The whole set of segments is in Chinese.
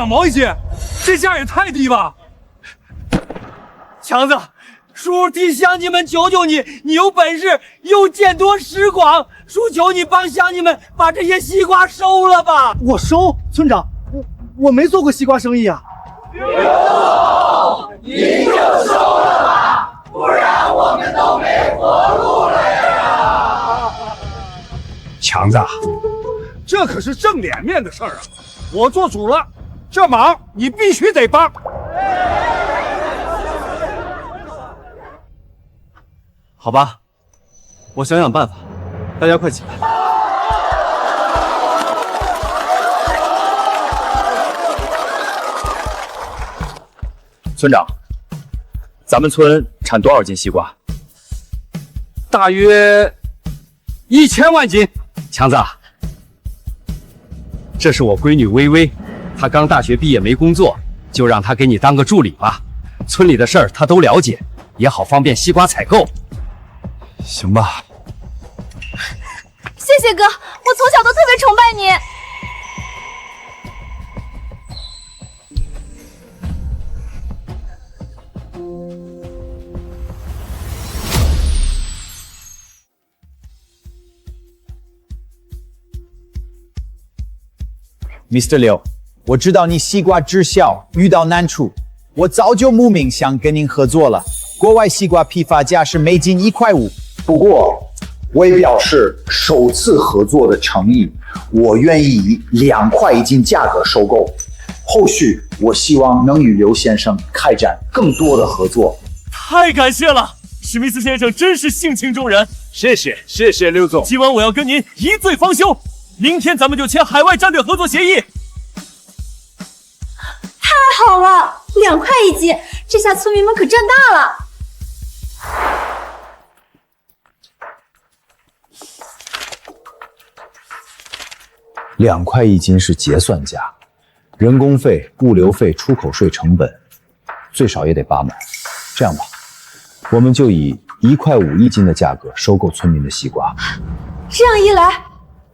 2毛一斤，这价也太低吧！强子，叔替乡亲们求求你，你有本事又见多识广，叔求你帮乡亲们把这些西瓜收了吧！我收，村长，我没做过西瓜生意啊。您就收了吧，不然我们都没活路了呀！强子，这可是挣脸面的事儿啊！我做主了，这忙你必须得帮。好吧，我想想办法，大家快起来！村长，咱们村产多少斤西瓜？大约1000万斤。强子，这是我闺女微微，她刚大学毕业没工作，就让她给你当个助理吧。村里的事儿她都了解，也好方便西瓜采购。行吧。谢谢哥，我从小都特别崇拜你。Mr. 刘，我知道你西瓜滞销，遇到难处，我早就慕名想跟您合作了。国外西瓜批发价是每斤1.5块。不过，我也表示首次合作的诚意，我愿意以2块1斤价格收购。后续我希望能与刘先生开展更多的合作。太感谢了，史密斯先生真是性情中人。谢谢刘总。今晚我要跟您一醉方休，明天咱们就签海外战略合作协议。太好了，2块1斤，这下村民们可赚大了。2块1斤是结算价，人工费、物流费、出口税成本最少也得8毛。这样吧，我们就以1.5块1斤的价格收购村民的西瓜。这样一来，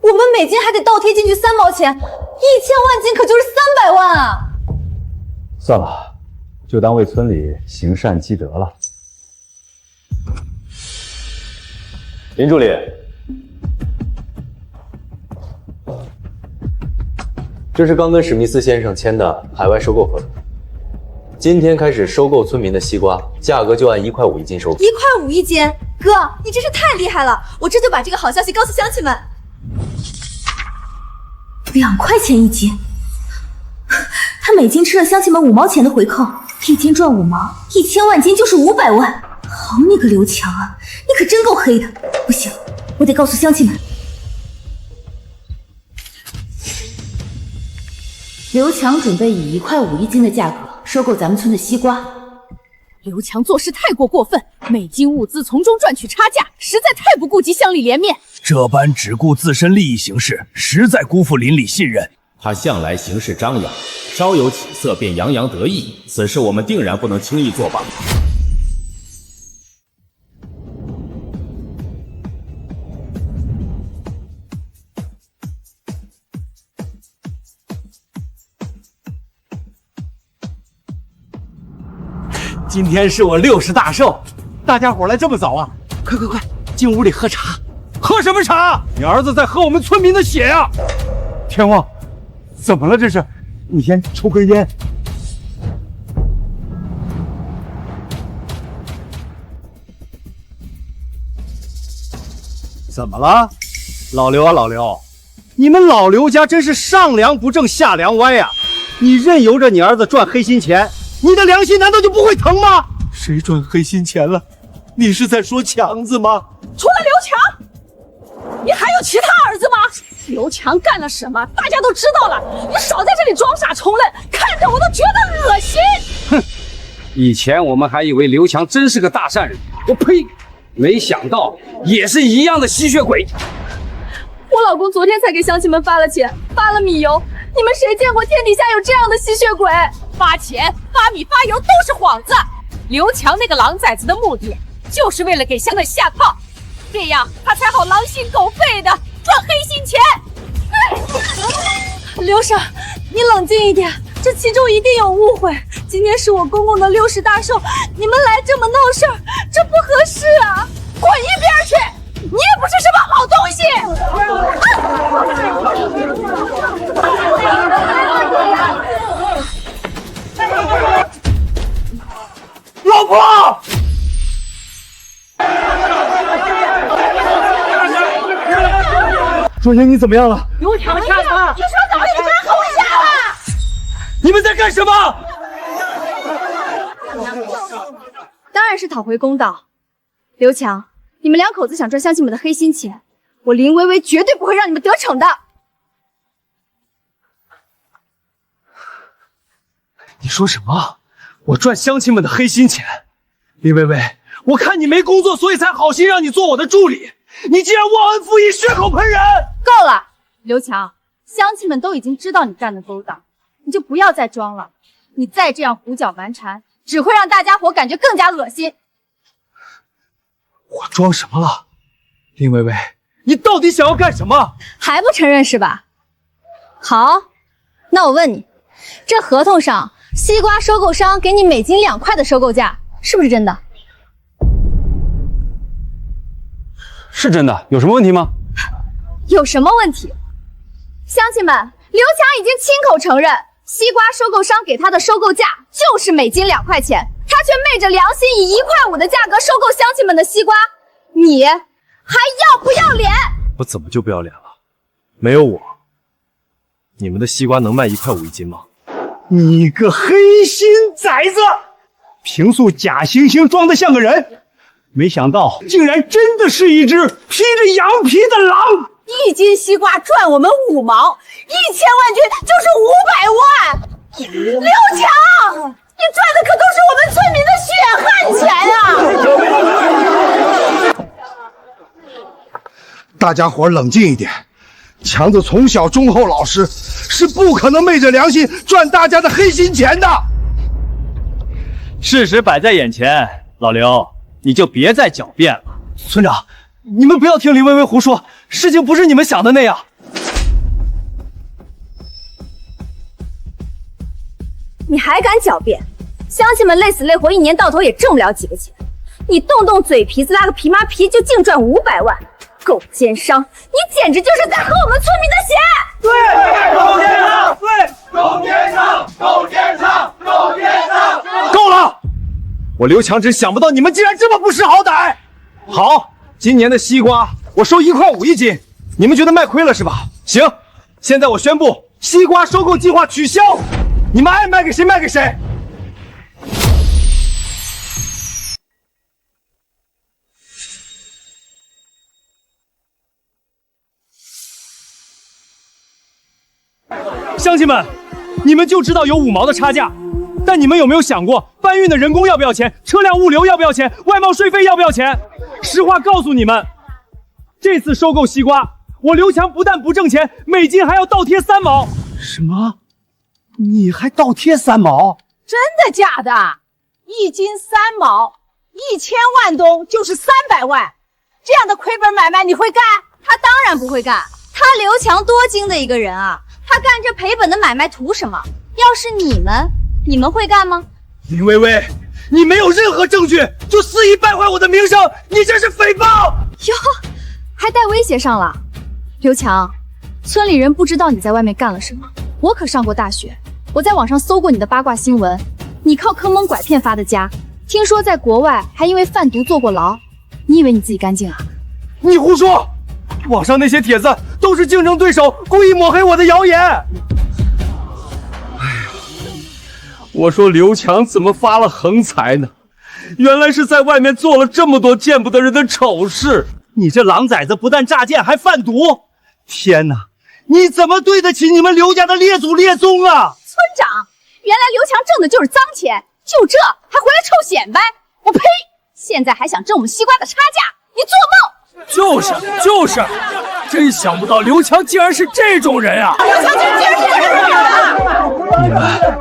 我们每斤还得倒贴进去3毛钱，1000万斤可就是300万啊！算了，就当为村里行善积德了。林助理，这是刚跟史密斯先生签的海外收购合同。今天开始收购村民的西瓜，价格就按1.5块1斤收。1.5块1斤，哥，你真是太厉害了！我这就把这个好消息告诉乡亲们。2块钱1斤，他每斤吃了乡亲们5毛钱的回扣，1斤赚5毛，1000万斤就是500万。好你个刘强啊，你可真够黑的！不行，我得告诉乡亲们。刘强准备以1.5块1斤的价格收购咱们村的西瓜。刘强做事太过分，每斤物资从中赚取差价，实在太不顾及乡里脸面。这般只顾自身利益行事，实在辜负邻里信任。他向来行事张扬，稍有起色便洋洋得意，此事我们定然不能轻易作罢。今天是我60大寿，大家伙来这么早啊？快，进屋里喝茶。喝什么茶？你儿子在喝我们村民的血呀！天旺，怎么了这是？你先抽根烟。怎么了？老刘啊，老刘，你们老刘家真是上梁不正下梁歪呀！你任由着你儿子赚黑心钱，你的良心难道就不会疼吗？谁赚黑心钱了？你是在说强子吗？除了刘强，你还有其他儿子吗？刘强干了什么，大家都知道了。你少在这里装傻充愣，看着我都觉得恶心。哼，以前我们还以为刘强真是个大善人，我呸！没想到也是一样的吸血鬼。我老公昨天才给乡亲们发了钱，发了米油，你们谁见过天底下有这样的吸血鬼？发钱、发米、发油都是幌子。刘强那个狼崽子的目的，就是为了给乡里下套，这样他才好狼心狗肺的赚黑心钱。刘婶，你冷静一点，这其中一定有误会。今天是我公公的60大寿，你们来这么闹事儿，这不合适啊！滚一边去！你也不是什么好东西！老婆！若英，你怎么样了？刘强掐他！你说早你居然和我下了！你们在干什么？当然是讨回公道。刘强，你们两口子想赚乡亲们的黑心钱，我林薇薇绝对不会让你们得逞的。你说什么？我赚乡亲们的黑心钱？林薇薇，我看你没工作，所以才好心让你做我的助理。你竟然忘恩负义，血口喷人！够了，刘强，乡亲们都已经知道你干的勾当，你就不要再装了。你再这样胡搅蛮缠，只会让大家伙感觉更加恶心。我装什么了？林薇薇，你到底想要干什么？还不承认是吧？好，那我问你，这合同上西瓜收购商给你每斤2块的收购价，是不是真的？是真的，有什么问题吗？有什么问题？乡亲们，刘强已经亲口承认，西瓜收购商给他的收购价就是每斤2块钱，他却昧着良心以1块5的价格收购乡亲们的西瓜，你还要不要脸？我怎么就不要脸了？没有我，你们的西瓜能卖1块5一斤吗？你个黑心崽子！平素假惺惺装得像个人，没想到竟然真的是一只披着羊皮的狼！一斤西瓜赚我们5毛，1000万斤就是500万！刘强，你赚的可都是我们村民的血汗钱啊！大家伙冷静一点，强子从小忠厚老实，是不可能昧着良心赚大家的黑心钱的。事实摆在眼前，老刘，你就别再狡辩了。村长，你们不要听林薇薇胡说，事情不是你们想的那样。你还敢狡辩？乡亲们累死累活，一年到头也挣不了几个钱，你动动嘴皮子拉个皮麻皮就净赚500万，狗奸商！你简直就是在喝我们村民的血！对，狗奸商！对，狗奸商！狗奸商！狗奸商！够了！我刘强真想不到你们竟然这么不识好歹。好，今年的西瓜我收1块5一斤，你们觉得卖亏了是吧？行，现在我宣布西瓜收购计划取消，你们爱卖给谁卖给谁。乡亲们，你们就知道有5毛的差价，但你们有没有想过搬运的人工要不要钱？车辆物流要不要钱？外贸税费要不要钱？实话告诉你们，这次收购西瓜，我刘强不但不挣钱，每斤还要倒贴3毛。什么？你还倒贴3毛？真的假的？1斤3毛，1000万吨就是300万，这样的亏本买卖你会干？他当然不会干。他刘强多精的一个人啊，他干这赔本的买卖图什么？要是你们会干吗？林薇薇，你没有任何证据就肆意败坏我的名声，你这是诽谤！哟，还带威胁上了。刘强，村里人不知道你在外面干了什么，我可上过大学，我在网上搜过你的八卦新闻，你靠坑蒙拐骗发的家，听说在国外还因为贩毒坐过牢，你以为你自己干净啊？你胡说！网上那些帖子都是竞争对手故意抹黑我的谣言。哎呀，我说刘强怎么发了横财呢？原来是在外面做了这么多见不得人的丑事。你这狼崽子不但诈骗还贩毒！天哪，你怎么对得起你们刘家的列祖列宗啊！村长，原来刘强挣的就是脏钱，就这还回来臭显摆！我呸！现在还想挣我们西瓜的差价，你做梦！就是，真想不到刘强竟然是这种人啊！刘强竟然是这种人啊！你们，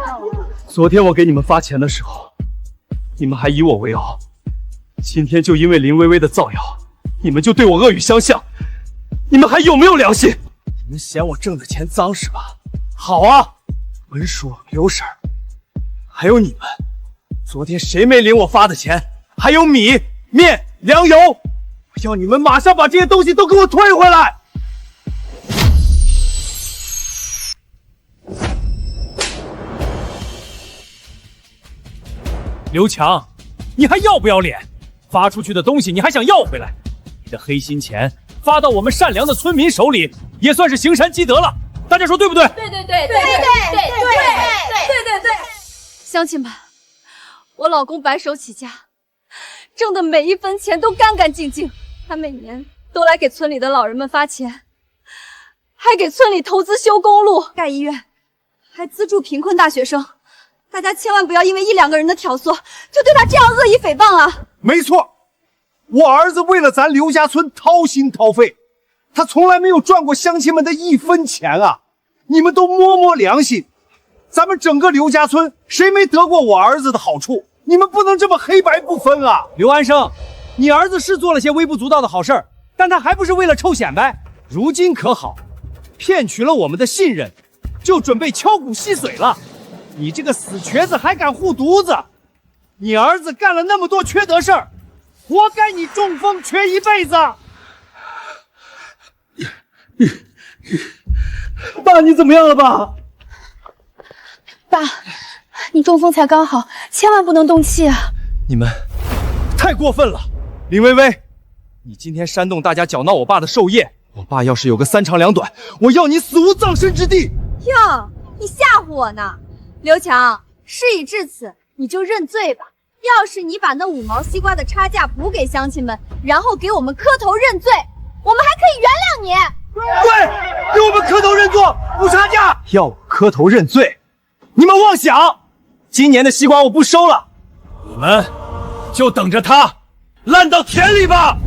昨天我给你们发钱的时候，你们还以我为傲，今天就因为林薇薇的造谣，你们就对我恶语相向，你们还有没有良心？你们嫌我挣的钱脏是吧？好啊，文叔、刘婶儿，还有你们，昨天谁没领我发的钱？还有米、面、粮油，我要你们马上把这些东西都给我退回来！刘强，你还要不要脸？发出去的东西你还想要回来？你的黑心钱发到我们善良的村民手里，也算是行善积德了。大家说对不对？对。乡亲们，我老公白手起家，挣的每一分钱都干干净净。他每年都来给村里的老人们发钱，还给村里投资修公路、盖医院，还资助贫困大学生。大家千万不要因为1、2个人的挑唆，就对他这样恶意诽谤啊！没错，我儿子为了咱刘家村掏心掏肺，他从来没有赚过乡亲们的1分钱啊！你们都摸摸良心，咱们整个刘家村谁没得过我儿子的好处？你们不能这么黑白不分啊！刘安生，你儿子是做了些微不足道的好事儿，但他还不是为了臭显摆。如今可好，骗取了我们的信任，就准备敲骨吸髓了。你这个死瘸子还敢护犊子！你儿子干了那么多缺德事儿，活该你中风瘸一辈子！爸，你怎么样了爸？爸，你中风才刚好，千万不能动气啊！你们太过分了！林薇薇，你今天煽动大家搅闹我爸的寿宴，我爸要是有个3长2短，我要你死无葬身之地！哟，你吓唬我呢！刘强，事已至此，你就认罪吧。要是你把那5毛西瓜的差价补给乡亲们，然后给我们磕头认罪，我们还可以原谅你。对，给我们磕头认错，补差价。要我磕头认罪？你们妄想！今年的西瓜我不收了，你们就等着它烂到田里吧！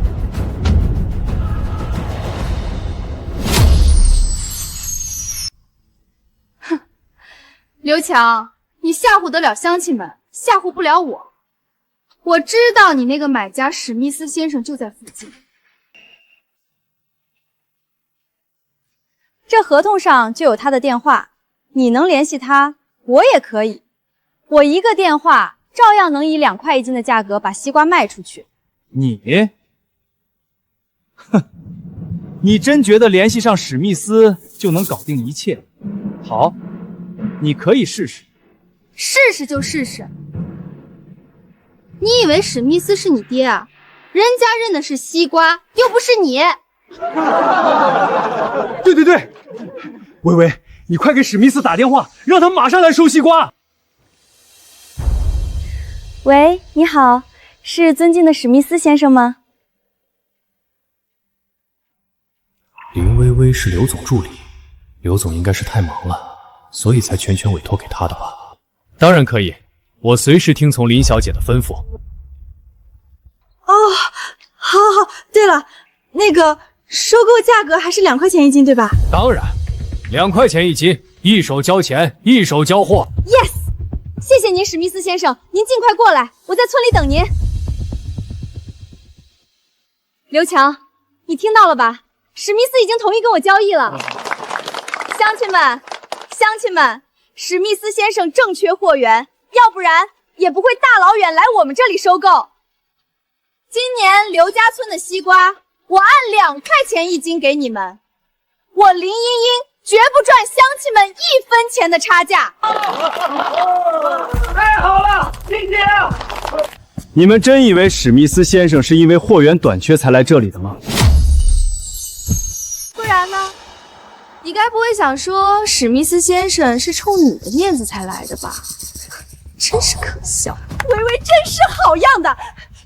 哼，刘强，你吓唬得了乡亲们，吓唬不了我。我知道你那个买家史密斯先生就在附近，这合同上就有他的电话，你能联系他，我也可以。我一个电话照样能以2块1斤的价格把西瓜卖出去。你，哼，你真觉得联系上史密斯就能搞定一切？好，你可以试试。试试就试试。你以为史密斯是你爹啊？人家认的是西瓜，又不是你。对，薇薇，你快给史密斯打电话，让他马上来收西瓜。喂，你好，是尊敬的史密斯先生吗？林薇薇是刘总助理，刘总应该是太忙了，所以才全权委托给他的吧？当然可以，我随时听从林小姐的吩咐。哦，好。对了，那个收购价格还是2块钱1斤，对吧？当然，2块钱1斤，一手交钱，一手交货。Yes， 谢谢您，史密斯先生，您尽快过来，我在村里等您。刘强，你听到了吧？史密斯已经同意跟我交易了。乡亲们，史密斯先生正缺货源，要不然也不会大老远来我们这里收购。今年刘家村的西瓜，我按2块钱1斤给你们，我林茵茵绝不赚乡亲们1分钱的差价。太好了，今天你们真以为史密斯先生是因为货源短缺才来这里的吗？不然呢？你该不会想说史密斯先生是冲你的面子才来的吧？真是可笑！薇薇真是好样的，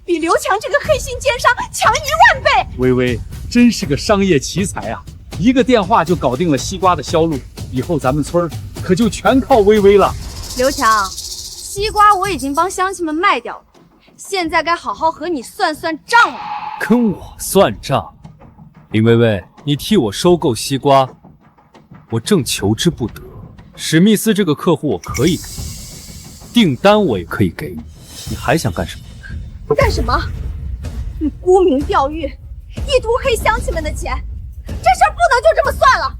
比刘强这个黑心奸商强1万倍。薇薇真是个商业奇才啊！一个电话就搞定了西瓜的销路，以后咱们村可就全靠薇薇了。刘强，西瓜我已经帮乡亲们卖掉了，现在该好好和你算算账了。跟我算账？林薇薇，你替我收购西瓜，我正求之不得。史密斯这个客户我可以给，订单我也可以给你，你还想干什么？干什么？你沽名钓誉，意图黑乡亲们的钱，这事儿不能就这么算了。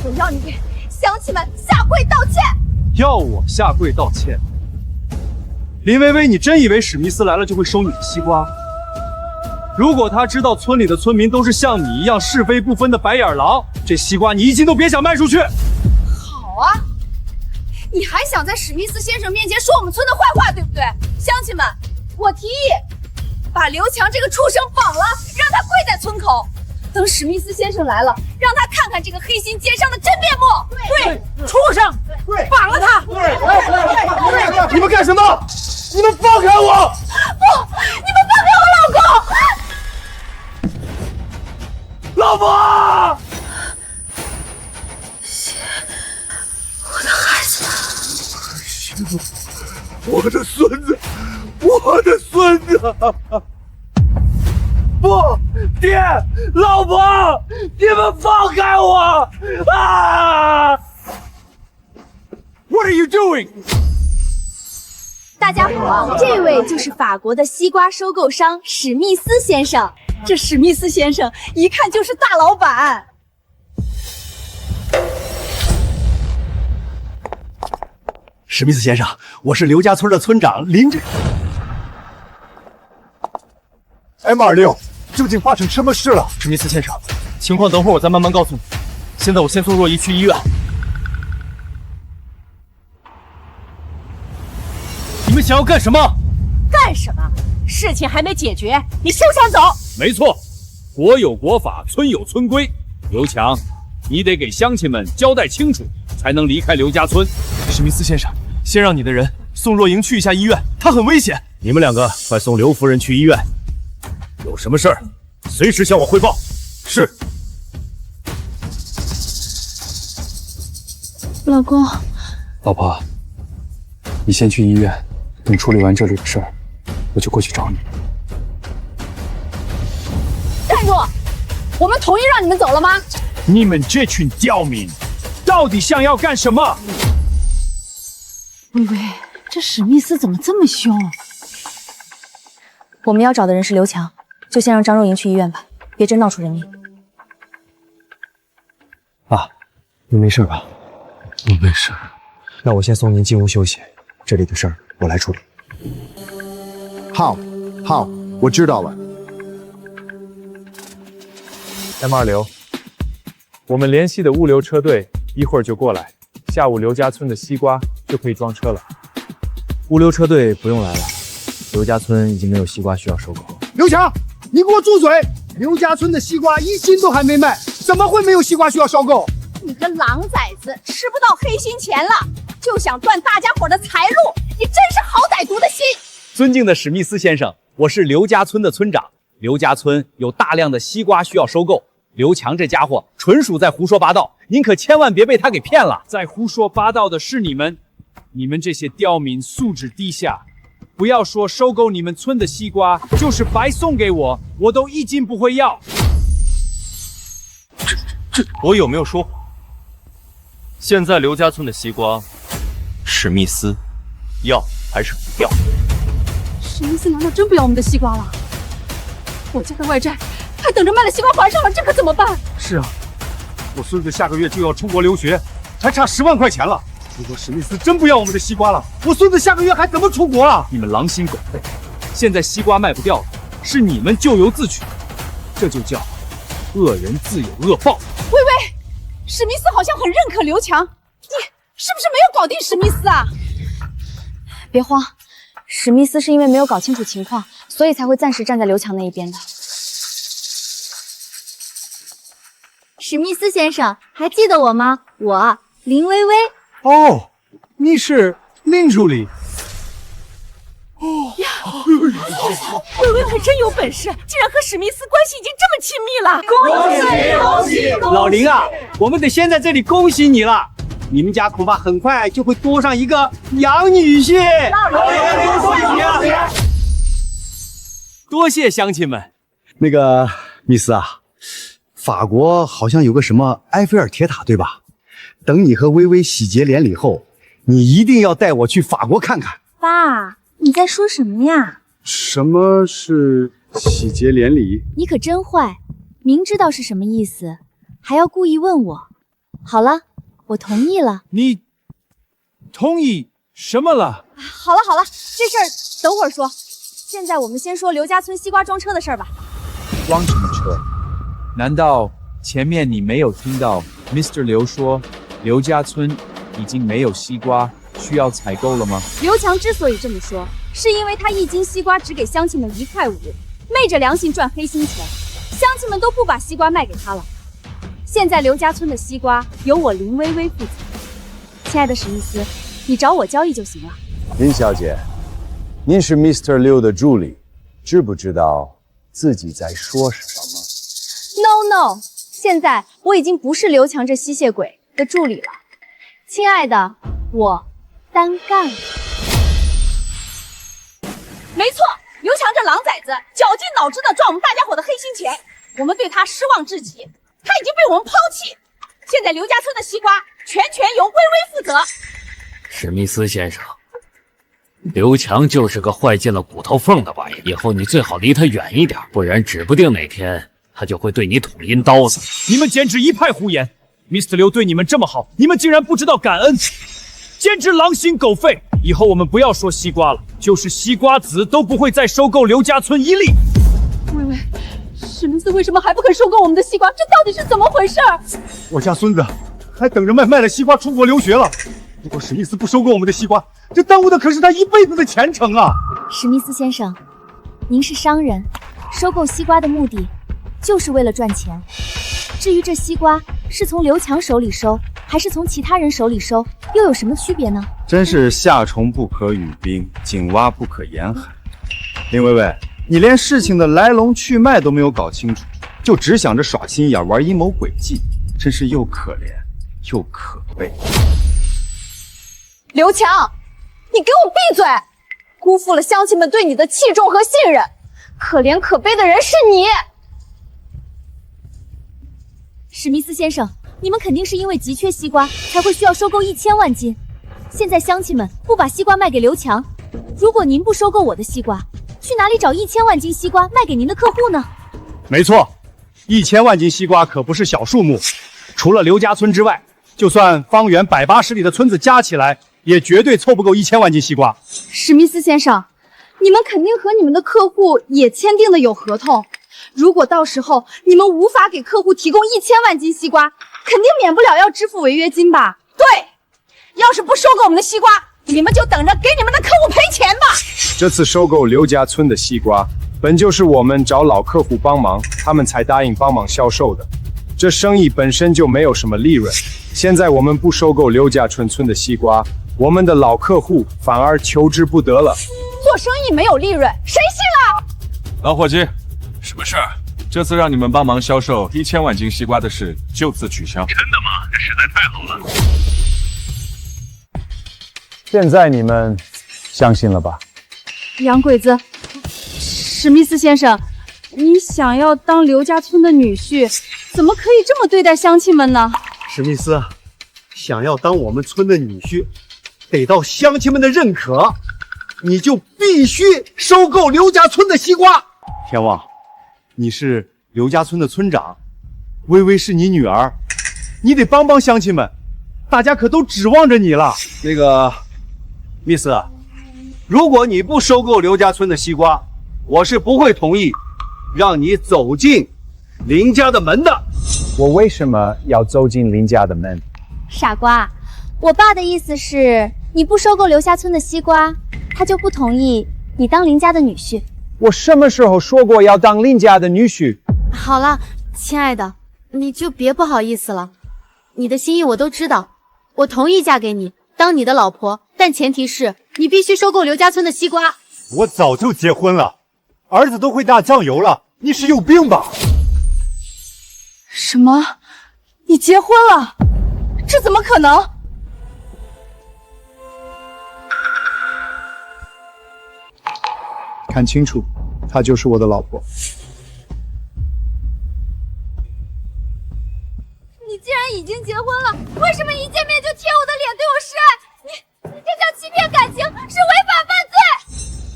我要你乡亲们下跪道歉。要我下跪道歉？林薇薇，你真以为史密斯来了就会收你的西瓜？如果他知道村里的村民都是像你一样是非不分的白眼狼，这西瓜你一斤都别想卖出去。好啊，你还想在史密斯先生面前说我们村的坏话，对不对？乡亲们，我提议把刘强这个畜生绑了，让他跪在村口，等史密斯先生来了，让他看看这个黑心奸商的真面目。对，畜生，绑了他！你们干什么？你们放开我！不，你们放开我老公！老婆！我的孩子们！我的孙子！我的孙子！不，爹，老婆，你们放开我！啊 ！What are you doing？ 大家好，这位就是法国的西瓜收购商史密斯先生。这史密斯先生一看就是大老板。史密斯先生，我是刘家村的村长林志。M26，究竟发生什么事了？史密斯先生，情况等会儿我再慢慢告诉你。现在我先送若依去医院。你们想要干什么？干什么？事情还没解决，你休想走！没错，国有国法，村有村规。刘强，你得给乡亲们交代清楚，才能离开刘家村。史密斯先生，先让你的人送若莹去一下医院，她很危险。你们两个快送刘夫人去医院，有什么事儿随时向我汇报。是。老公，老婆，你先去医院，等处理完这里的事儿，我就过去找你。站住！我们同意让你们走了吗？你们这群刁民，到底想要干什么？薇薇，这史密斯怎么这么凶？我们要找的人是刘强，就先让张若莹去医院吧，别真闹出人命。爸，您没事吧？我没事。那我先送您进屋休息，这里的事儿我来处理。好，我知道了。M26，我们联系的物流车队一会儿就过来，下午刘家村的西瓜就可以装车了。物流车队不用来了，刘家村已经没有西瓜需要收购。刘强，你给我住嘴！刘家村的西瓜一斤都还没卖，怎么会没有西瓜需要收购？你个狼崽子，吃不到黑心钱了，就想断大家伙的财路，你真是好歹毒的心！尊敬的史密斯先生，我是刘家村的村长。刘家村有大量的西瓜需要收购，刘强这家伙纯属在胡说八道，您可千万别被他给骗了。在胡说八道的是你们这些刁民素质低下。不要说收购你们村的西瓜，就是白送给我，我都一斤不会要。这我有没有说谎？现在刘家村的西瓜，史密斯要还是不要？史密斯难道真不要我们的西瓜了？我家的外债还等着卖了西瓜还上了，这可怎么办？是啊，我孙子下个月就要出国留学，还差10万块钱了。如果史密斯真不要我们的西瓜了，我孙子下个月还怎么出国啊？你们狼心狗肺！现在西瓜卖不掉了，是你们咎由自取，这就叫恶人自有恶报。薇薇，史密斯好像很认可刘强，你是不是没有搞定史密斯啊？别慌，史密斯是因为没有搞清楚情况，所以才会暂时站在刘强那一边的。史密斯先生，还记得我吗？我林薇薇。哦，你是林助理。哦呀，薇薇可真有本事，竟然和史密斯关系已经这么亲密了！恭喜！老林啊，我们得先在这里恭喜你了。你们家恐怕很快就会多上一个养女婿。恭喜！多谢乡亲们。那个密斯啊，法国好像有个什么埃菲尔铁塔，对吧？等你和薇薇喜结连理后，你一定要带我去法国看看。爸，你在说什么呀？什么是喜结连理？你可真坏，明知道是什么意思，还要故意问我。好了，我同意了。你同意什么了？好了好了，这事儿等会儿说。现在我们先说刘家村西瓜装车的事儿吧。装什么车？难道前面你没有听到 Mr. 刘说刘家村已经没有西瓜需要采购了吗？刘强之所以这么说，是因为他一斤西瓜只给乡亲们1块5，昧着良心赚黑心钱，乡亲们都不把西瓜卖给他了。现在刘家村的西瓜由我林薇薇负责。亲爱的史密斯，你找我交易就行了。林小姐，您是 Mr. 刘的助理，知不知道自己在说什么 ？No， 现在我已经不是刘强这吸血鬼的助理了。亲爱的，我单干了。没错，刘强这狼崽子绞尽脑汁的赚我们大家伙的黑心钱，我们对他失望至极，他已经被我们抛弃。现在刘家村的西瓜全由薇薇负责。史密斯先生，刘强就是个坏进了骨头缝的玩意，以后你最好离他远一点，不然指不定哪天他就会对你捅阴刀子。你们简直一派胡言 ！Mr. 刘对你们这么好，你们竟然不知道感恩，简直狼心狗肺！以后我们不要说西瓜了，就是西瓜籽都不会再收购刘家村一粒。薇薇，史密斯为什么还不肯收购我们的西瓜？这到底是怎么回事？我家孙子还等着卖了西瓜出国留学了。如果史密斯不收购我们的西瓜，这耽误的可是他一辈子的前程啊！史密斯先生，您是商人，收购西瓜的目的就是为了赚钱。至于这西瓜是从刘强手里收，还是从其他人手里收，又有什么区别呢？真是夏虫不可语冰，井蛙不可言海。林薇薇，你连事情的来龙去脉都没有搞清楚，就只想着耍心眼、玩阴谋诡计，真是又可怜又可悲。刘强，你给我闭嘴！辜负了乡亲们对你的器重和信任，可怜可悲的人是你。史密斯先生，你们肯定是因为急缺西瓜，才会需要收购1000万斤。现在乡亲们不把西瓜卖给刘强，如果您不收购我的西瓜，去哪里找1000万斤西瓜卖给您的客户呢？没错，1000万斤西瓜可不是小数目，除了刘家村之外，就算方圆180里的村子加起来，也绝对凑不够1000万斤西瓜。史密斯先生，你们肯定和你们的客户也签订的有合同。如果到时候你们无法给客户提供1000万斤西瓜，肯定免不了要支付违约金吧？对，要是不收购我们的西瓜，你们就等着给你们的客户赔钱吧。这次收购刘家村的西瓜，本就是我们找老客户帮忙，他们才答应帮忙销售的。这生意本身就没有什么利润，现在我们不收购刘家村的西瓜，我们的老客户反而求之不得了。做生意没有利润，谁信了？老伙计，什么事儿？这次让你们帮忙销售1000万斤西瓜的事就此取消。真的吗？这实在太好了。现在你们相信了吧？洋鬼子，史密斯先生，你想要当刘家村的女婿，怎么可以这么对待乡亲们呢？史密斯，想要当我们村的女婿，得到乡亲们的认可，你就必须收购刘家村的西瓜。天旺，你是刘家村的村长，薇薇是你女儿，你得帮帮乡亲们，大家可都指望着你了。那个，密斯，如果你不收购刘家村的西瓜，我是不会同意让你走进林家的门的。我为什么要走进林家的门？傻瓜，我爸的意思是，你不收购刘家村的西瓜，他就不同意你当林家的女婿。我什么时候说过要当林家的女婿？好了，亲爱的，你就别不好意思了。你的心意我都知道，我同意嫁给你，当你的老婆，但前提是你必须收购刘家村的西瓜。我早就结婚了，儿子都会打酱油了，你是有病吧？什么？你结婚了？这怎么可能？看清楚，她就是我的老婆。你既然已经结婚了，为什么一见面就贴我的脸对我示爱？你这叫欺骗感情，是违法犯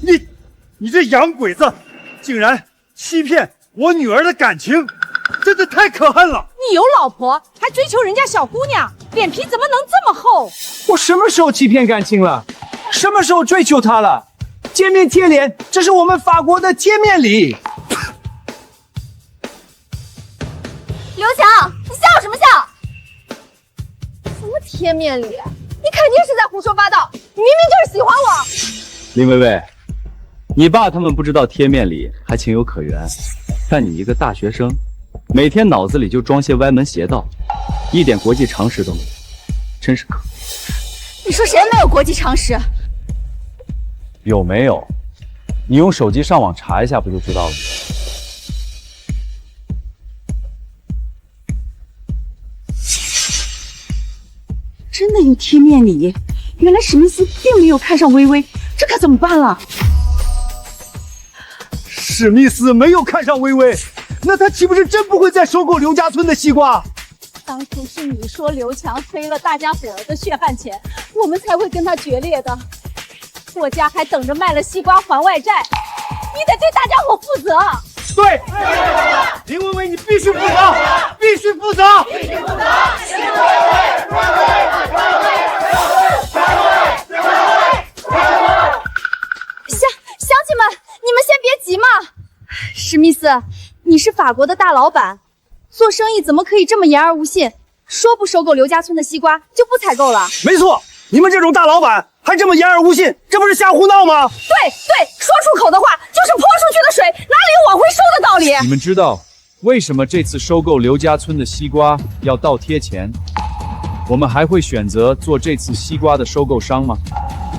罪！你这洋鬼子，竟然欺骗我女儿的感情，真的太可恨了！你有老婆还追求人家小姑娘，脸皮怎么能这么厚？我什么时候欺骗感情了？什么时候追求她了？见面贴脸，这是我们法国的贴面礼。刘强，你笑什么笑？什么贴面礼？你肯定是在胡说八道！你明明就是喜欢我。林薇薇，你爸他们不知道贴面礼还情有可原，但你一个大学生，每天脑子里就装些歪门邪道，一点国际常识都没有，真是可恶。你说谁没有国际常识？有没有？你用手机上网查一下不就知道了？真的有贴面礼？原来史密斯并没有看上薇薇，这可怎么办了？史密斯没有看上薇薇，那他岂不是真不会再收购刘家村的西瓜？当初是你说刘强黑了大家伙的血汗钱，我们才会跟他决裂的。我家还等着卖了西瓜还外债，你得对大家伙负责。对，林薇薇，你必须负责，必须负责，必须负责！乡亲们，你们先别急嘛。史密斯，你是法国的大老板，做生意怎么可以这么言而无信？说不收购刘家村的西瓜就不采购了？没错，你们这种大老板还这么言而无信，这不是瞎胡闹吗？对，说出口的话就是泼出去的水，哪里有往回收的道理？你们知道为什么这次收购刘家村的西瓜要倒贴钱？我们还会选择做这次西瓜的收购商吗？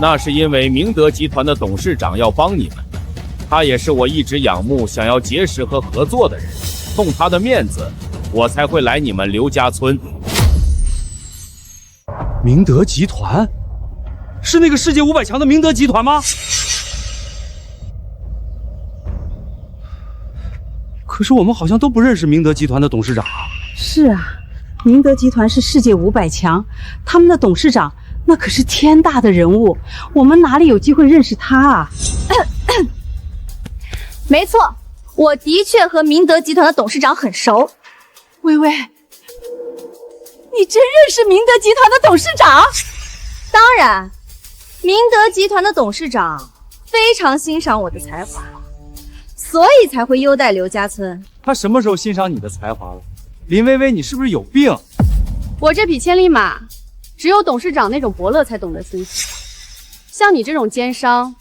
那是因为明德集团的董事长要帮你们，他也是我一直仰慕、想要结识和合作的人，送他的面子，我才会来你们刘家村。明德集团？是那个世界500强的明德集团吗？可是我们好像都不认识明德集团的董事长啊。是啊，明德集团是世界500强，他们的董事长那可是天大的人物，我们哪里有机会认识他啊？没错，我的确和明德集团的董事长很熟。薇薇，你真认识明德集团的董事长？当然，明德集团的董事长非常欣赏我的才华，所以才会优待刘家村。他什么时候欣赏你的才华了？林薇薇，你是不是有病？我这匹千里马，只有董事长那种伯乐才懂得欣赏，像你这种奸商，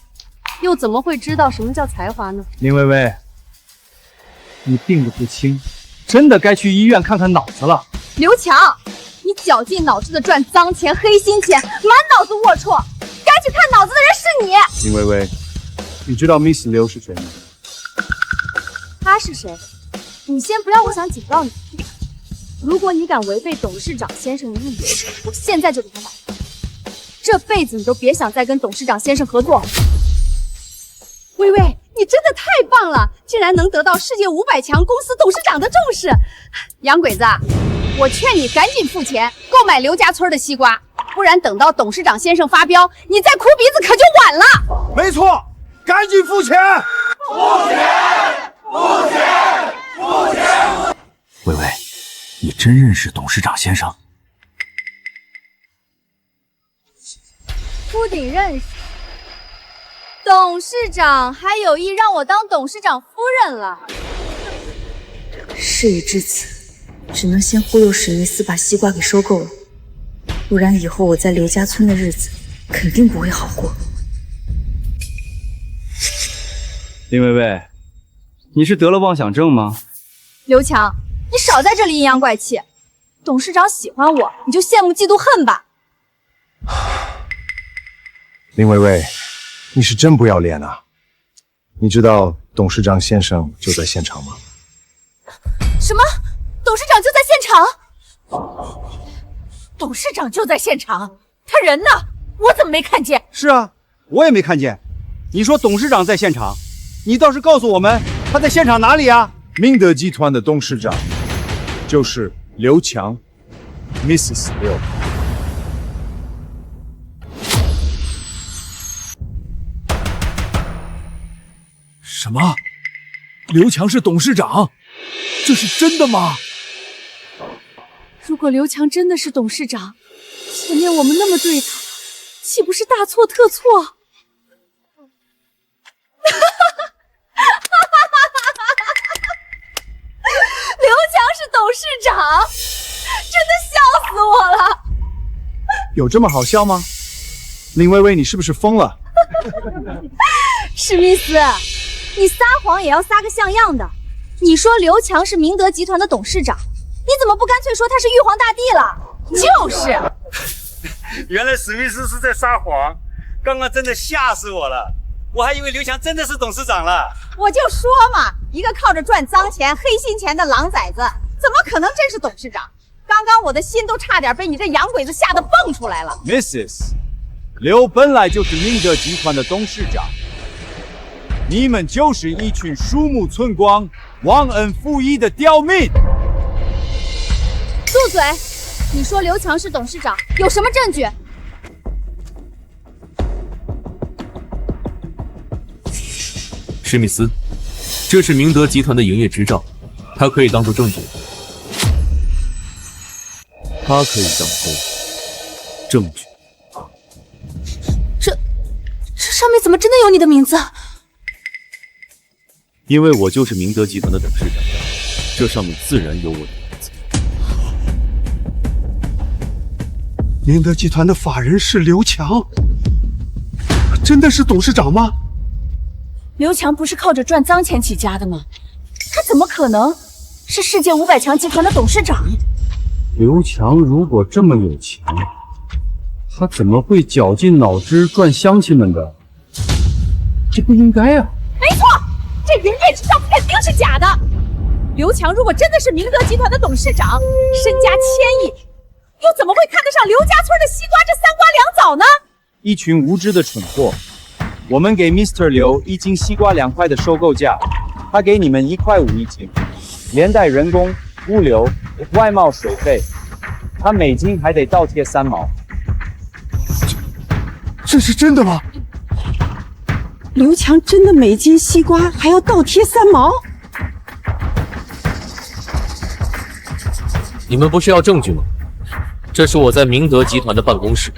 又怎么会知道什么叫才华呢？林薇薇，你病得不轻，真的该去医院看看脑子了。刘强，你绞尽脑汁的赚脏钱、黑心钱，满脑子龌龊，该去看脑子的人是你。林薇薇，你知道 Miss 刘是谁吗？他是谁？你先不要，我想警告你，如果你敢违背董事长先生的意愿，我现在就给他打断，这辈子你都别想再跟董事长先生合作。薇薇，你真的太棒了，竟然能得到世界500强公司董事长的重视。洋鬼子，我劝你赶紧付钱购买刘家村的西瓜，不然等到董事长先生发飙，你再哭鼻子可就晚了。没错，赶紧付钱！付钱！付钱！付钱！薇薇，你真认识董事长先生？不仅认识，董事长还有意让我当董事长夫人了。事已至此，只能先忽悠史密斯把西瓜给收购了，不然以后我在刘家村的日子肯定不会好过。林薇薇，你是得了妄想症吗？刘强，你少在这里阴阳怪气。董事长喜欢我，你就羡慕嫉妒恨吧。林薇薇，你是真不要脸啊！你知道董事长先生就在现场吗？什么？董事长就在现场？董事长就在现场，他人呢？我怎么没看见？是啊，我也没看见。你说董事长在现场，你倒是告诉我们他在现场哪里啊？明德集团的董事长就是刘强 ，Mrs. 刘。什么？刘强是董事长？这是真的吗？如果刘强真的是董事长，前面我们那么对他，岂不是大错特错？刘强是董事长，真的笑死我了。有这么好笑吗？林薇薇，你是不是疯了？史密斯，你撒谎也要撒个像样的。你说刘强是明德集团的董事长，你怎么不干脆说他是玉皇大帝了？就是。原来史密斯是在撒谎，刚刚真的吓死我了，我还以为刘强真的是董事长了。我就说嘛，一个靠着赚脏钱、黑心钱的狼崽子，怎么可能真是董事长？刚刚我的心都差点被你这洋鬼子吓得蹦出来了。Mrs. 刘本来就是明德集团的董事长，你们就是一群鼠目寸光、忘恩负义的刁民。住嘴！你说刘强是董事长，有什么证据？史密斯，这是明德集团的营业执照，它可以当作证据。它可以当作证据。这上面怎么真的有你的名字？因为我就是明德集团的董事长，这上面自然有我的名字。明德集团的法人是刘强，真的是董事长吗？刘强不是靠着赚脏钱起家的吗？他怎么可能是世界500强集团的董事长？刘强如果这么有钱，他怎么会绞尽脑汁赚乡亲们的？这不应该啊！没错，这营业执照肯定是假的。刘强如果真的是明德集团的董事长，身家1000亿，又怎么会看得上刘家村的西瓜这3瓜2枣呢？一群无知的蠢货！我们给 Mr. 刘1斤西瓜2块的收购价，他给你们1.5块1斤，连带人工、物流、外贸水费，他每斤还得倒贴3毛。这是真的吗？刘强真的每斤西瓜还要倒贴3毛？你们不是要证据吗？这是我在明德集团的办公室，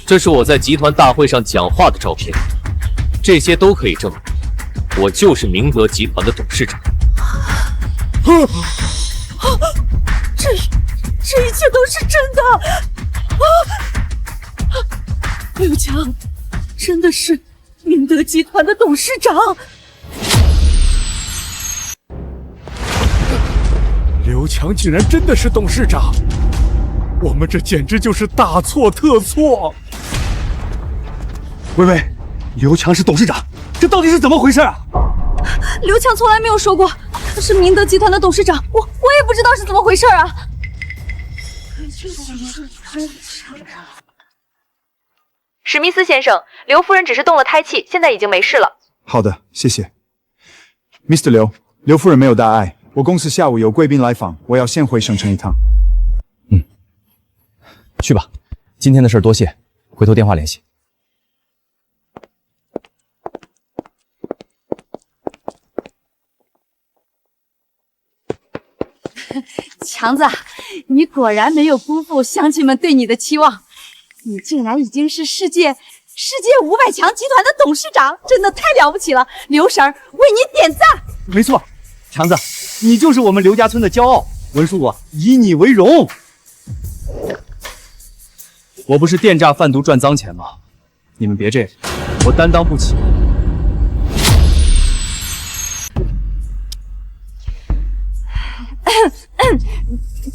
这是我在集团大会上讲话的照片，这些都可以证明我就是明德集团的董事长。这一切都是真的！刘强真的是明德集团的董事长。刘强竟然真的是董事长，我们这简直就是大错特错！薇薇，刘强是董事长，这到底是怎么回事啊？刘强从来没有说过他是明德集团的董事长，我也不知道是怎么回事啊！史密斯先生，刘夫人只是动了胎气，现在已经没事了。好的，谢谢。Mr. 刘夫人没有大碍。我公司下午有贵宾来访，我要先回省城一趟。去吧，今天的事多谢，回头电话联系。强子，你果然没有辜负乡亲们对你的期望，你竟然已经是世界500强集团的董事长，真的太了不起了！刘婶儿为你点赞。没错，强子，你就是我们刘家村的骄傲，文叔啊，以你为荣。我不是电诈贩毒赚脏钱吗？你们别这样，我担当不起。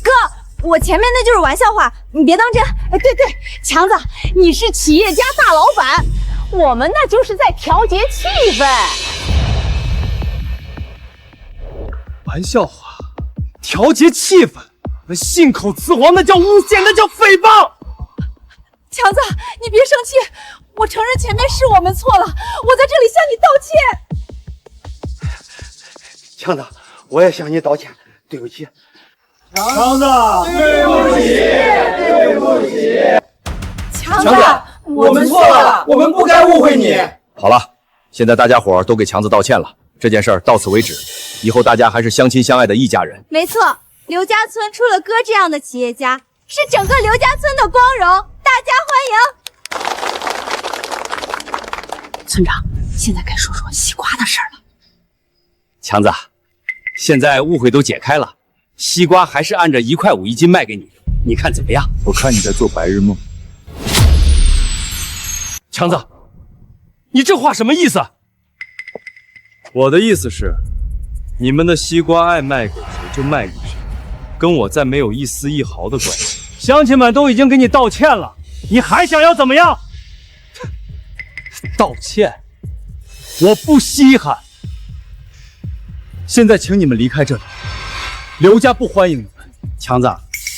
哥，我前面那就是玩笑话，你别当真。对，强子，你是企业家大老板，我们那就是在调节气氛。玩笑话，调节气氛，那信口雌黄，那叫诬陷，那叫诽谤。强子，你别生气，我承认前面是我们错了，我在这里向你道歉。强子，我也向你道歉，对不起。强子，对不起，对不起。强子，我们错了，我们不该误会你。好了，现在大家伙都给强子道歉了，这件事儿到此为止，以后大家还是相亲相爱的一家人。没错，刘家村出了哥这样的企业家，是整个刘家村的光荣，大家欢迎。村长，现在该说说西瓜的事儿了。强子，现在误会都解开了，西瓜还是按着1块5一斤卖给你，你看怎么样？我看你在做白日梦。强子，你这话什么意思？我的意思是，你们的西瓜爱卖给谁就卖给谁，跟我再没有一丝一毫的关系。乡亲们都已经给你道歉了，你还想要怎么样？道歉？我不稀罕。现在请你们离开这里，刘家不欢迎你们。强子，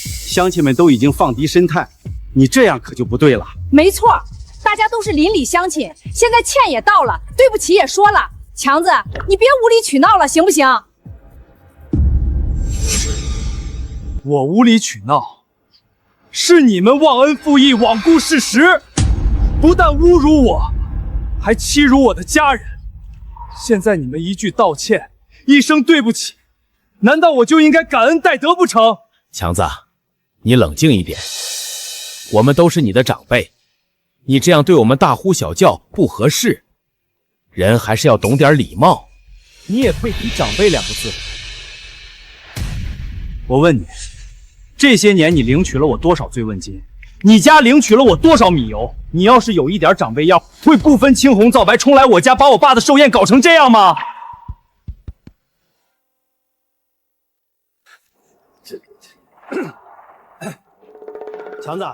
乡亲们都已经放低神态，你这样可就不对了。没错，大家都是邻里乡亲，现在歉也道了，对不起也说了。强子，你别无理取闹了，行不行？我无理取闹，是你们忘恩负义、罔顾事实，不但侮辱我，还欺辱我的家人。现在你们一句道歉，一声对不起，难道我就应该感恩戴德不成？强子，你冷静一点，我们都是你的长辈，你这样对我们大呼小叫不合适，人还是要懂点礼貌。你也配提长辈2个字？我问你，这些年你领取了我多少醉问金？你家领取了我多少米油？你要是有一点长辈样，会不分青红皂白冲来我家，把我爸的寿宴搞成这样吗？强子，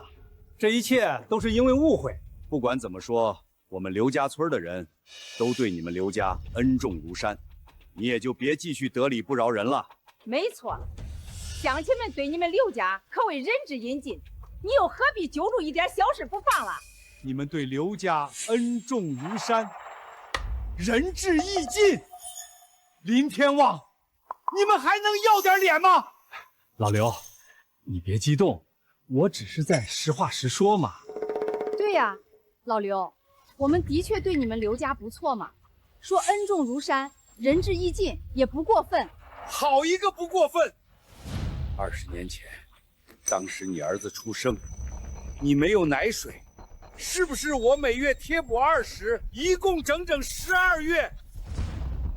这一切都是因为误会。不管怎么说，我们刘家村的人都对你们刘家恩重如山，你也就别继续得理不饶人了。没错，乡亲们对你们刘家可谓仁至义尽，你又何必揪住一点小事不放了？你们对刘家恩重如山，仁至义尽，林天旺，你们还能要点脸吗？老刘，你别激动，我只是在实话实说嘛。对呀，老刘，我们的确对你们刘家不错嘛，说恩重如山，仁至义尽也不过分。好一个不过分！20年前，当时你儿子出生，你没有奶水，是不是我每月贴补20，一共整整12月，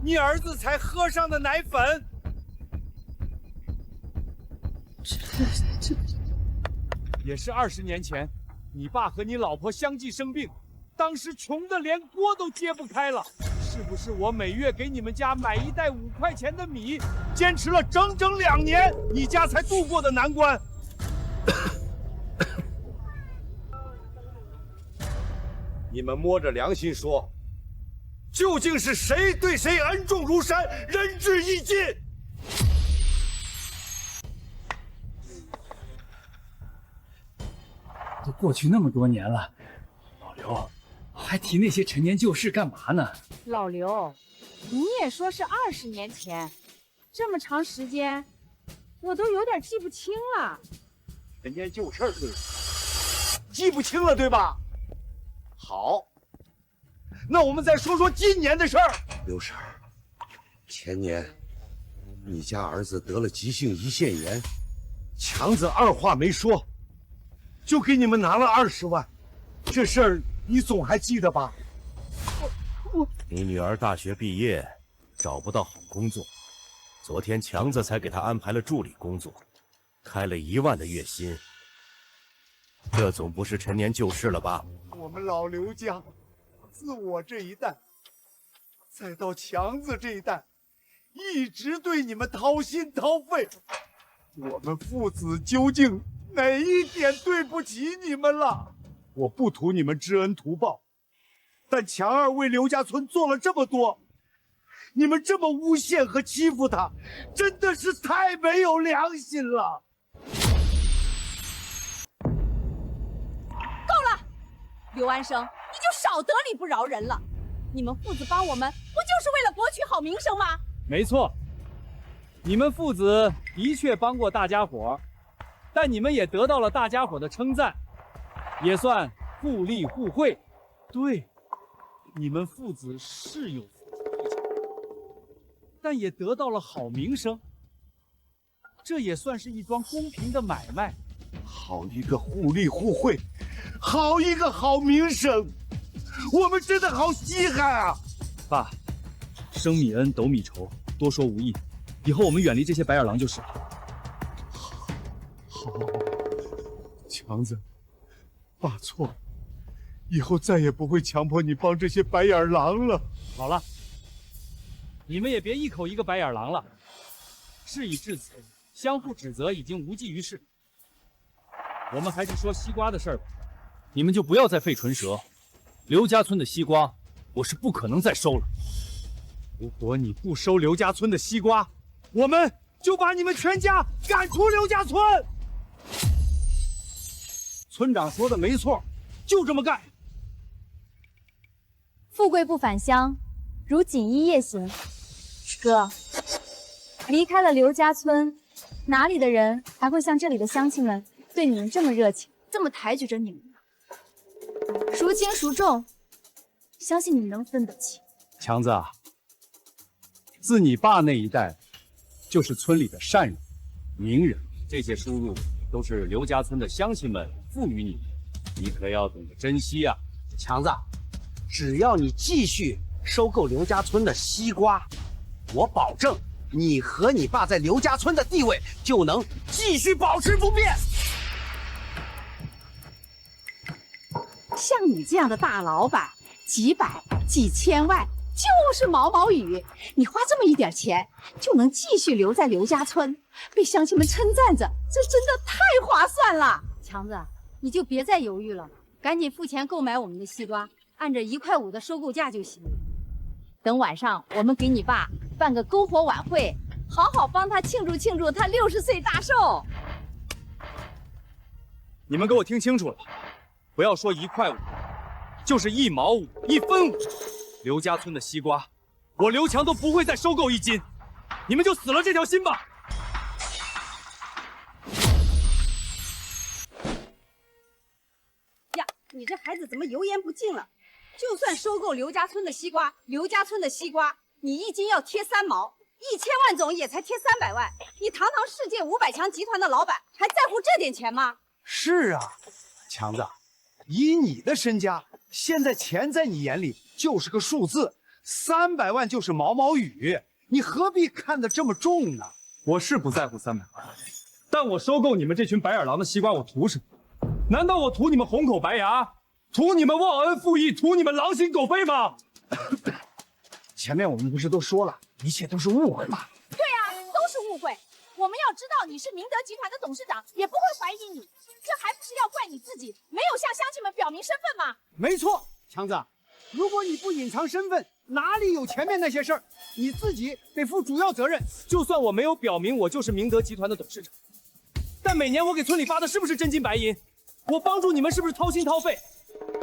你儿子才喝上的奶粉？这也是20年前，你爸和你老婆相继生病，当时穷的连锅都揭不开了。是不是我每月给你们家买1袋5块钱的米，坚持了整整2年，你家才度过的难关？你们摸着良心说，究竟是谁对谁恩重如山、仁至义尽？都过去那么多年了，老刘还提那些陈年旧事干嘛呢？老刘，你也说是20年前，这么长时间，我都有点记不清了。陈年旧事对吧？记不清了对吧？好，那我们再说说今年的事儿。刘婶儿，前年你家儿子得了急性胰腺炎，强子二话没说，就给你们拿了20万，这事儿你总还记得吧？你女儿大学毕业，找不到好工作，昨天强子才给她安排了助理工作，开了1万的月薪，这总不是陈年旧事了吧？我们老刘家，自我这一代，再到强子这一代，一直对你们掏心掏肺。我们父子究竟哪一点对不起你们了？我不图你们知恩图报，但强儿为刘家村做了这么多，你们这么诬陷和欺负他，真的是太没有良心了。够了，刘安生，你就少得理不饶人了。你们父子帮我们，不就是为了博取好名声吗？没错，你们父子的确帮过大家伙，但你们也得到了大家伙的称赞，也算互利互惠。对，你们父子是有付出一些，但也得到了好名声，这也算是一桩公平的买卖。好一个互利互惠，好一个好名声，我们真的好稀罕啊！爸，升米恩，斗米仇，多说无益。以后我们远离这些白眼狼就是了。好，强子，爸错了，以后再也不会强迫你帮这些白眼狼了。好了，你们也别一口一个白眼狼了。事已至此，相互指责已经无济于事。我们还是说西瓜的事儿吧。你们就不要再费唇舌。刘家村的西瓜，我是不可能再收了。如果你不收刘家村的西瓜，我们就把你们全家赶出刘家村。村长说的没错，就这么干。富贵不返乡，如锦衣夜行。哥，离开了刘家村，哪里的人还会像这里的乡亲们对你们这么热情，这么抬举着你们呢？孰轻孰重，相信你们能分得清。强子啊，自你爸那一代，就是村里的善人、名人，这些收入都是刘家村的乡亲们赋予你的，你可要懂得珍惜啊！强子，只要你继续收购刘家村的西瓜，我保证你和你爸在刘家村的地位就能继续保持不变。像你这样的大老板，几百、几千万就是毛毛雨，你花这么一点钱就能继续留在刘家村，被乡亲们称赞着，这真的太划算了。强子，你就别再犹豫了，赶紧付钱购买我们的西瓜，按着1块5的收购价就行。等晚上我们给你爸办个篝火晚会，好好帮他庆祝庆祝他60岁大寿。你们给我听清楚了，不要说1块5，就是1毛5、1分5，刘家村的西瓜，我刘强都不会再收购1斤，你们就死了这条心吧！呀，你这孩子怎么油盐不进了？就算收购刘家村的西瓜，刘家村的西瓜，你1斤要贴3毛，1000万种也才贴300万，你堂堂世界500强集团的老板，还在乎这点钱吗？是啊，强子，以你的身家，现在钱在你眼里就是个数字，300万就是毛毛雨，你何必看得这么重呢？我是不在乎300万，但我收购你们这群白眼狼的西瓜，我图什么？难道我图你们红口白牙，图你们忘恩负义，图你们狼心狗肺吗？前面我们不是都说了，一切都是误会吗？对啊，都是误会。我们要知道你是明德集团的董事长，也不会怀疑你，这还不是要怪你自己没有向乡亲们表明身份吗？没错，强子，如果你不隐藏身份，哪里有前面那些事儿？你自己得负主要责任。就算我没有表明我就是明德集团的董事长，但每年我给村里发的是不是真金白银？我帮助你们是不是掏心掏肺？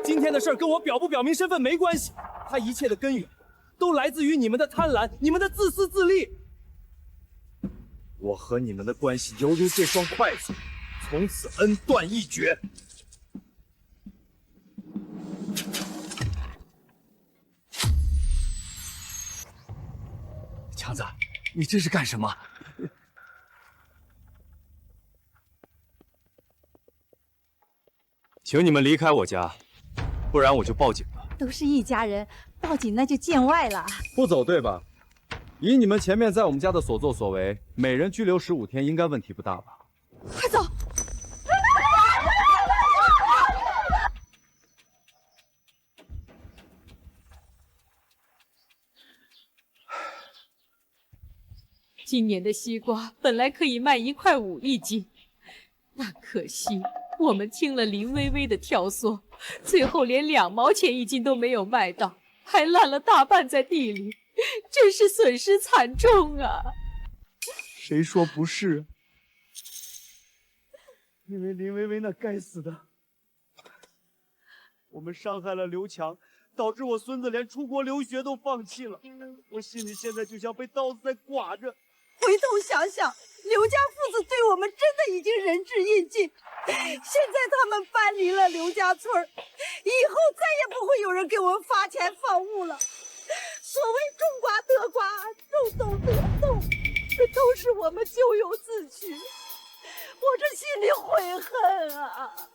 今天的事儿跟我表不表明身份没关系，它一切的根源都来自于你们的贪婪，你们的自私自利。我和你们的关系犹如这双筷子，从此恩断义绝。强子，你这是干什么？请你们离开我家，不然我就报警了。都是一家人，报警那就见外了。不走对吧？以你们前面在我们家的所作所为，每人拘留15天，应该问题不大吧？快走！今年的西瓜本来可以卖1块5一斤，那可惜我们听了林薇薇的挑唆，最后连2毛钱一斤都没有卖到，还烂了大半在地里，真是损失惨重啊！谁说不是？因为林薇薇那该死的，我们伤害了刘强，导致我孙子连出国留学都放弃了。我心里现在就像被刀子在剐着。回头想想，刘家父子对我们真的已经仁至义尽。现在他们搬离了刘家村，以后再也不会有人给我们发钱放物了。所谓种瓜得瓜，种豆得豆，这都是我们咎由自取。这心里悔恨啊！